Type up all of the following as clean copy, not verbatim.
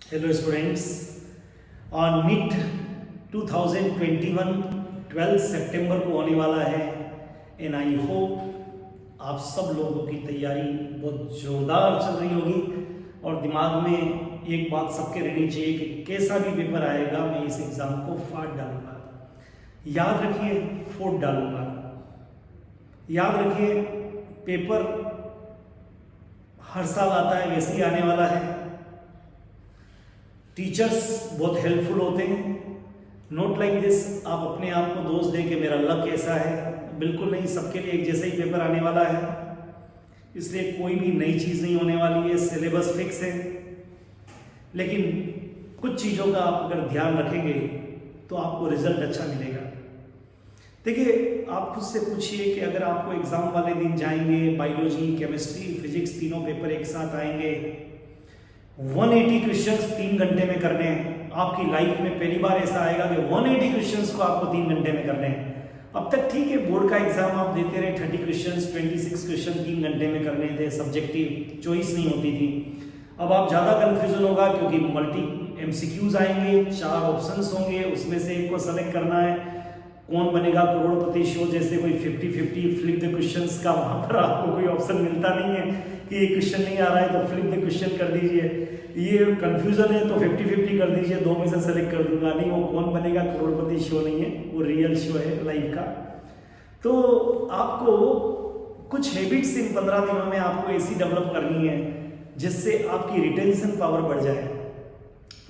Hello students, on NIT 2021 12 सितंबर को होने वाला है एंड आई होप आप सब लोगों की तैयारी बहुत जोरदार चल रही होगी और दिमाग में एक बात सबके रहनी चाहिए कि कैसा भी पेपर आएगा मैं इस एग्ज़ाम को फाड़ डालूंगा। याद रखिए फोड़ डालूंगा। याद रखिए पेपर हर साल आता है वैसे ही आने वाला है। टीचर्स बहुत हेल्पफुल होते हैं। नोट लाइक दिस आप अपने आप को दोष दें कि मेरा लक ऐसा है, बिल्कुल नहीं। सबके लिए एक जैसा ही पेपर आने वाला है, इसलिए कोई भी नई चीज़ नहीं होने वाली है। सिलेबस फिक्स है, लेकिन कुछ चीज़ों का आप अगर ध्यान रखेंगे तो आपको रिजल्ट अच्छा मिलेगा। देखिए, आप खुद से पूछिए कि अगर आपको एग्ज़ाम वाले दिन जाएंगे, बायोलॉजी, केमिस्ट्री, फिजिक्स तीनों पेपर एक साथ आएंगे, 180 क्वेश्चंस 3 घंटे में करने हैं। आपकी लाइफ में पहली बार ऐसा आएगा कि 180 क्वेश्चंस को आपको 3 घंटे में करने हैं। अब तक ठीक है, बोर्ड का एग्जाम आप देते रहे, 30 क्वेश्चंस 26 क्वेश्चन 3 घंटे में करने थे, सब्जेक्टिव चॉइस नहीं होती थी। अब आप ज़्यादा कन्फ्यूजन होगा क्योंकि मल्टी MCQs आएंगे, 4 ऑप्शंस होंगे, उसमें से एक को सेलेक्ट करना है। कौन बनेगा करोड़पति शो जैसे कोई 50-50 फ्लिप द क्वेश्चंस का, वहाँ पर आपको कोई ऑप्शन मिलता नहीं है कि ये क्वेश्चन नहीं आ रहा है तो फ्लिप द क्वेश्चन कर दीजिए। ये कंफ्यूजन है तो 50-50 कर दीजिए, 2 में से सेलेक्ट कर दूंगा। नहीं, वो कौन बनेगा करोड़पति शो नहीं है, वो रियल शो है लाइफ का। तो आपको कुछ हैबिट्स इन 15 दिनों में आपको ऐसी डेवलप करनी है जिससे आपकी रिटेंशन पावर बढ़ जाए।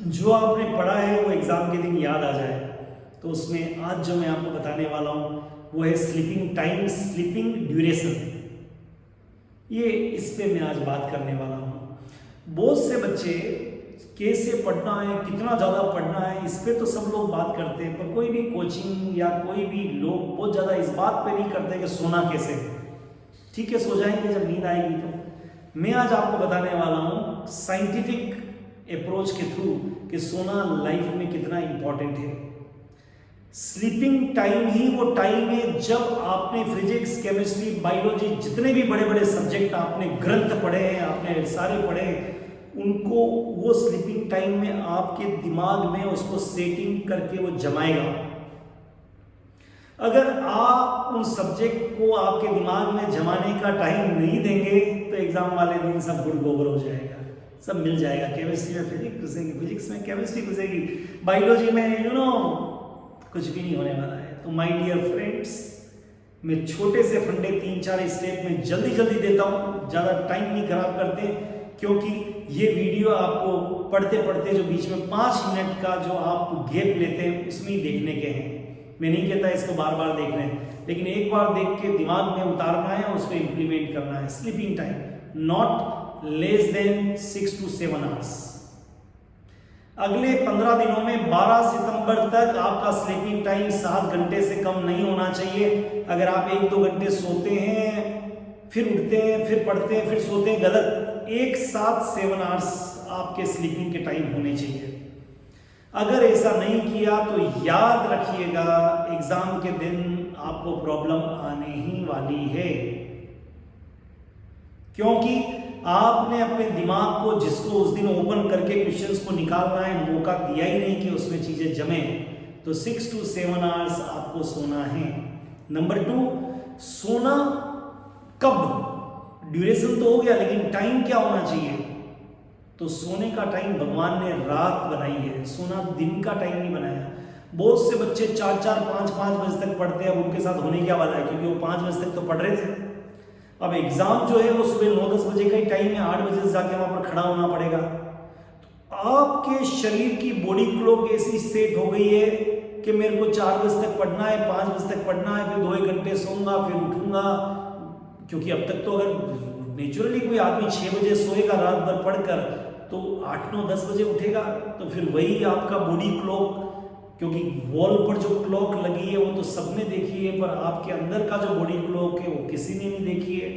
जो आपने पढ़ा है वो एग्जाम के दिन याद आ जाए। तो उसमें आज जो मैं आपको बताने वाला हूँ वो है स्लीपिंग टाइम, स्लीपिंग ड्यूरेशन। ये इस पे मैं आज बात करने वाला हूँ। बहुत से बच्चे कैसे पढ़ना है, कितना ज़्यादा पढ़ना है, इस पे तो सब लोग बात करते हैं, पर कोई भी कोचिंग या कोई भी लोग बहुत ज़्यादा इस बात पे नहीं करते कि सोना कैसे। ठीक है, सो जाएंगे जब नींद आएगी। तो मैं आज आपको बताने वाला हूँ साइंटिफिक अप्रोच के थ्रू कि सोना लाइफ में कितना इंपॉर्टेंट है। स्लीपिंग टाइम ही वो टाइम है जब आपने फिजिक्स, केमिस्ट्री, बायोलॉजी, जितने भी बड़े बड़े सब्जेक्ट आपने ग्रंथ पढ़े हैं, आपने सारे पढ़े हैं, उनको वो स्लीपिंग टाइम में आपके दिमाग में उसको सेटिंग करके वो जमाएगा। अगर आप उन सब्जेक्ट को आपके दिमाग में जमाने का टाइम नहीं देंगे तो एग्जाम वाले दिन सब गुड़ गोबर हो जाएगा, सब मिल जाएगा। केमिस्ट्री में फिजिक्स घुसेगी, फिजिक्स में केमिस्ट्री घुसेगी, बायोलॉजी में कुछ भी नहीं होने वाला है। तो माय डियर फ्रेंड्स, मैं छोटे से फंडे 3-4 स्टेप में जल्दी जल्दी देता हूँ, ज़्यादा टाइम नहीं खराब करते, क्योंकि ये वीडियो आपको पढ़ते पढ़ते जो बीच में 5 मिनट का जो आप गैप लेते हैं उसमें ही देखने के हैं। मैं नहीं कहता इसको बार बार देखना है, लेकिन एक बार देख के दिमाग में उतारना है और उसको इम्प्लीमेंट करना है। Sleeping time not less than 6 to 7 hours. अगले 15 दिनों में 12 सितंबर तक आपका स्लीपिंग टाइम 7 घंटे से कम नहीं होना चाहिए। अगर आप 1-2 घंटे सोते हैं, फिर उठते हैं, फिर पढ़ते हैं, फिर सोते हैं, गलत। एक साथ 7 आवर्स आपके स्लीपिंग के टाइम होने चाहिए। अगर ऐसा नहीं किया तो याद रखिएगा एग्जाम के दिन आपको प्रॉब्लम आने ही वाली है, क्योंकि आपने अपने दिमाग को, जिसको उस दिन ओपन करके क्वेश्चंस को निकालना है, मौका दिया ही नहीं कि उसमें चीजें जमे। तो 6 to 7 आवर्स आपको सोना है। नंबर 2, सोना कब, ड्यूरेशन तो हो गया, लेकिन टाइम क्या होना चाहिए। तो सोने का टाइम भगवान ने रात बनाई है, सोना दिन का टाइम नहीं बनाया। बहुत से बच्चे 4-4, 5-5 बजे तक पढ़ते हैं। अब उनके साथ होने क्या वाला है, क्योंकि वो 5 बजे तक तो पढ़ रहे थे। अब एग्जाम जो है वो सुबह 9-10 बजे का ही टाइम है, 8 बजे से जाके वहां पर खड़ा होना पड़ेगा। तो आपके शरीर की बॉडी क्लॉक ऐसी सेट हो गई है कि मेरे को 4 बजे तक पढ़ना है, 5 बजे तक पढ़ना है, फिर 2-1 घंटे सोऊंगा, फिर उठूंगा। क्योंकि अब तक तो अगर नेचुरली कोई आदमी 6 बजे सोएगा रात भर पढ़कर, तो 8-9-10 बजे उठेगा। तो फिर वही आपका बॉडी क्लॉक, क्योंकि वॉल पर जो क्लॉक लगी है वो तो सबने देखी है, पर आपके अंदर का जो बॉडी क्लॉक है वो किसी ने नहीं देखी है।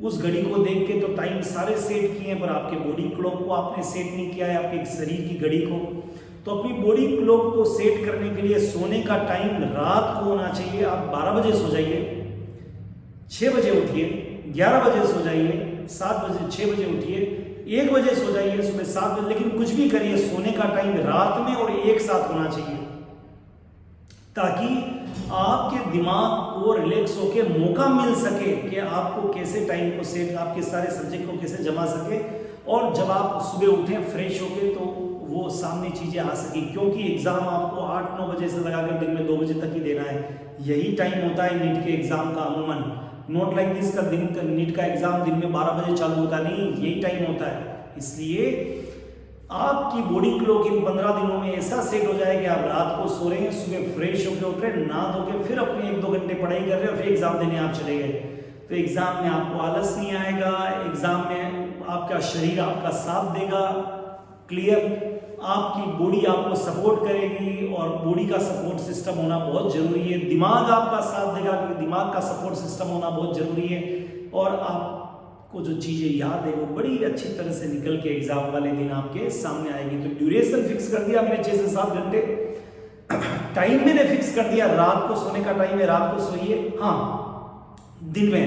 उस घड़ी को देख के तो टाइम सारे सेट किए हैं, पर आपके बॉडी क्लॉक को आपने सेट नहीं किया है, आपके शरीर की घड़ी को। तो अपनी बॉडी क्लॉक को सेट करने के लिए सोने का टाइम रात को होना चाहिए। आप 12 बजे सो जाइए, 6 बजे उठिए, 11 बजे सो जाइए, 7 बजे 6 बजे उठिए, 1 बजे सो जाइए, सुबह 7 बजे, लेकिन कुछ भी करिए सोने का टाइम रात में और एक साथ होना चाहिए, ताकि आपके दिमाग को रिलैक्स होके मौका मिल सके कि आपको कैसे टाइम को सेव, आपके सारे सब्जेक्ट को कैसे जमा सके, और जब आप सुबह उठें फ्रेश होके तो वो सामने चीजें आ सके, क्योंकि एग्जाम आपको 8-9 बजे से लगाकर दिन में 2 बजे तक ही देना है। यही टाइम होता है नीट के एग्जाम का अमूमन। नॉट लाइक दिस का दिन का नीट का एग्जाम दिन में 12 बजे चालू होता नहीं, यही टाइम होता है। इसलिए आपकी बॉडी क्लॉक इन 15 दिनों में ऐसा सेट हो जाए कि आप रात को सो रहे हैं, सुबह फ्रेश होकर उठ रहे, नहा धो के फिर अपने 1-2 घंटे पढ़ाई कर रहे हो, फिर एग्जाम देने आप चले गए, तो एग्जाम में आपको आलस नहीं आएगा, एग्जाम में आपका शरीर आपका साथ देगा, क्लियर, आपकी बॉडी आपको सपोर्ट करेगी, और बॉडी का सपोर्ट सिस्टम होना बहुत जरूरी है। दिमाग आपका साथ देगा, क्योंकि दिमाग का सपोर्ट सिस्टम होना बहुत जरूरी है, और आपको जो चीजें याद है वो बड़ी अच्छी तरह से निकल के एग्जाम वाले दिन आपके सामने आएगी। तो ड्यूरेशन फिक्स कर दिया मैंने 6 से 7 घंटे, टाइम मैंने फिक्स कर दिया, रात को सोने का टाइम है, रात को सोइए। हाँ, दिन में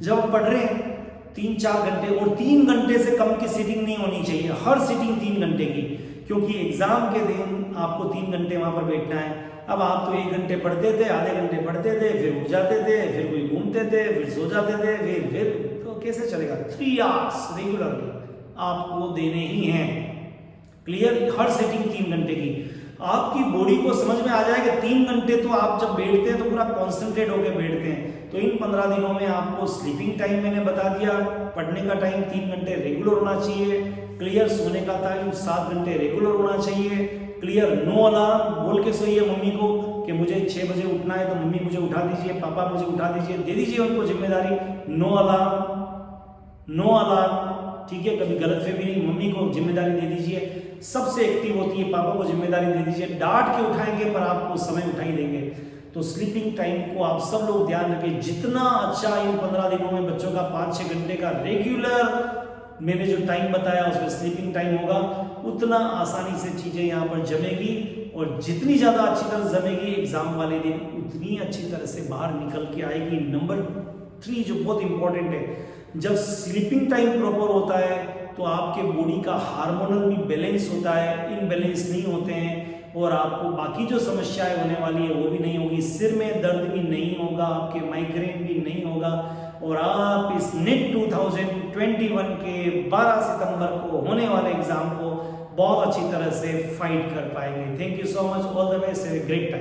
जब पढ़ रहे हैं 3-4 घंटे, और 3 घंटे से कम की सीटिंग नहीं होनी चाहिए, हर सीटिंग 3 घंटे की, क्योंकि एग्जाम के दिन आपको 3 घंटे वहां पर बैठना है। अब आप तो 1 घंटे पढ़ते थे, आधे घंटे पढ़ते थे, फिर उठ जाते थे, फिर कोई घूमते थे, फिर सो जाते थे, फिर तो कैसे चलेगा? 3 आवर्स रेगुलरली आपको देने ही हैं, क्लियर, हर सीटिंग 3 घंटे की। आपकी बॉडी को समझ में आ जाए कि 3 घंटे तो आप जब बैठते हैं तो पूरा कॉन्सेंट्रेट होकर बैठते हैं। तो इन 15 दिनों में आपको स्लीपिंग टाइम मैंने बता दिया, पढ़ने का टाइम 3 घंटे रेगुलर होना चाहिए, क्लियर, सोने का टाइम 7 घंटे रेगुलर होना चाहिए, क्लियर, नो अलार्म बोल के सोइए मम्मी को कि मुझे 6 बजे उठना है, तो मम्मी मुझे उठा दीजिए, पापा मुझे उठा दीजिए, दे दीजिए उनको जिम्मेदारी, नो अलार्म, नो अलार्म, ठीक है, कभी गलत फहमी नहीं, मम्मी को जिम्मेदारी दे दीजिए, सबसे एक्टिव होती है, पापा को जिम्मेदारी दे दीजिए, डांट के उठाएंगे पर आपको समय उठा ही देंगे। तो स्लीपिंग टाइम को आप सब लोग ध्यान रखें, जितना अच्छा इन 15 दिनों में बच्चों का 5-6 घंटे का रेगुलर मैंने जो टाइम बताया उसमें स्लीपिंग टाइम होगा, उतना आसानी से चीजें यहाँ पर जमेगी, और जितनी ज्यादा अच्छी तरह जमेगी एग्जाम वाले दिन, उतनी अच्छी तरह से बाहर निकल के आएगी। नंबर 3 जो बहुत इंपॉर्टेंट है, जब स्लीपिंग टाइम प्रॉपर होता है तो आपके बॉडी का हार्मोनल भी बैलेंस होता है, इनबैलेंस नहीं होते हैं, और आपको बाकी जो समस्याएं होने वाली है वो भी नहीं होगी, सिर में दर्द भी नहीं होगा, आपके माइग्रेन भी नहीं होगा, और आप इस नेट 2021 के 12 सितंबर को होने वाले एग्जाम को बहुत अच्छी तरह से फाइट कर पाएंगे। Thank you so much, all the best, have a great time.